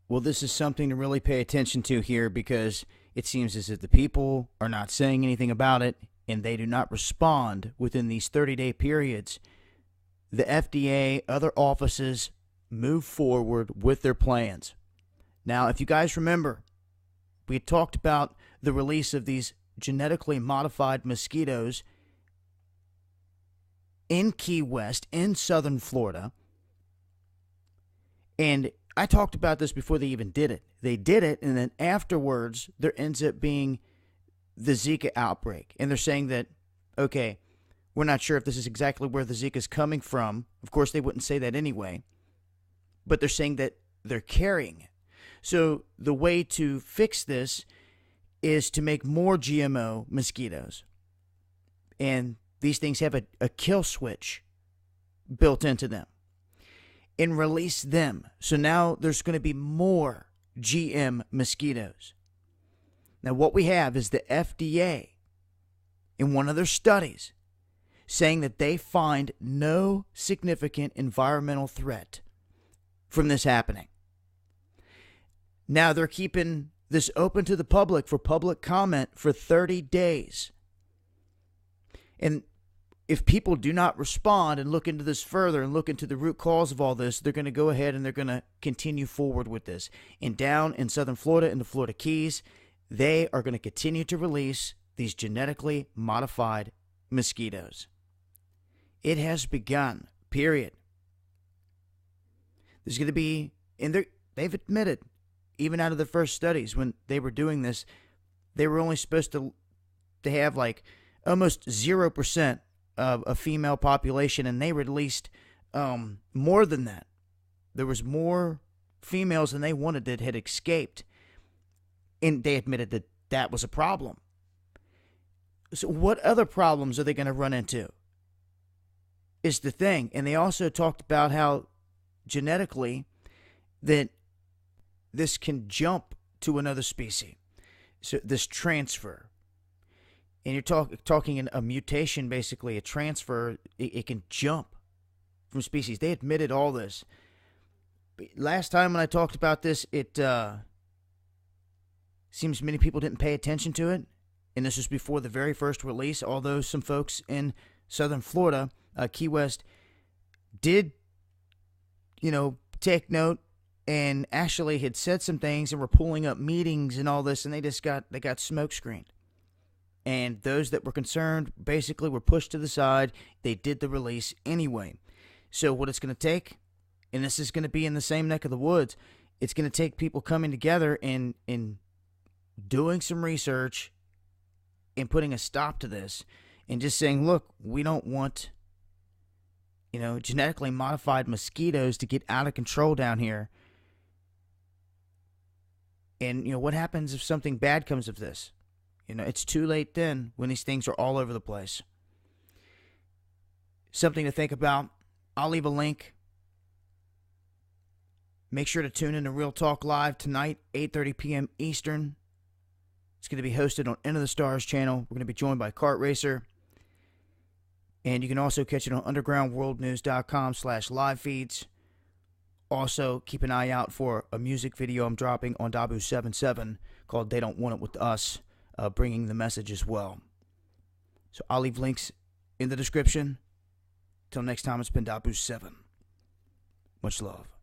Well, this is something to really pay attention to here because it seems as if the people are not saying anything about it and they do not respond within these 30-day periods. The FDA, other offices move forward with their plans. Now, if you guys remember, we had talked about the release of these genetically modified mosquitoes in Key West, in southern Florida. And I talked about this before they even did it. They did it, and then afterwards, there ends up being the Zika outbreak. And they're saying that, okay, we're not sure if this is exactly where the Zika is coming from. Of course, they wouldn't say that anyway. But they're saying that they're carrying it. So the way to fix this is to make more GMO mosquitoes. And these things have a kill switch built into them. And release them. So now there's going to be more GM mosquitoes. Now what we have is the FDA in one of their studies saying that they find no significant environmental threat from this happening. Now they're keeping this open to the public for public comment for 30 days. And if people do not respond and look into this further and look into the root cause of all this, they're going to go ahead and they're going to continue forward with this. And down in southern Florida, in the Florida Keys, they are going to continue to release these genetically modified mosquitoes. It has begun, period. There's going to be, and they've admitted, even out of the first studies when they were doing this, they were only supposed to have like almost 0% of a female population, and they released more than that. There was more females than they wanted that had escaped, and they admitted that that was a problem. So what other problems are they going to run into is the thing. And they also talked about how genetically that this can jump to another species. So this transfer. And you're talking in a mutation, basically, a transfer, it can jump from species. They admitted all this. Last time when I talked about this, it seems many people didn't pay attention to it. And this was before the very first release, although some folks in southern Florida, Key West, did, take note and actually had said some things and were pulling up meetings and all this, and they got smoke screened. And those that were concerned basically were pushed to the side. They did the release anyway. So what it's going to take, and this is going to be in the same neck of the woods, it's going to take people coming together and doing some research and putting a stop to this and just saying, look, we don't want, genetically modified mosquitoes to get out of control down here. And, what happens if something bad comes of this? It's too late then when these things are all over the place. Something to think about. I'll leave a link. Make sure to tune in to Real Talk Live tonight, 8:30 p.m. Eastern. It's going to be hosted on End of the Stars channel. We're going to be joined by Kart Racer. And you can also catch it on undergroundworldnews.com/live feeds. Also, keep an eye out for a music video I'm dropping on Dabu77 called They Don't Want It With Us. Bringing the message as well. So I'll leave links in the description. Till next time, it's been Dabu7. Much love.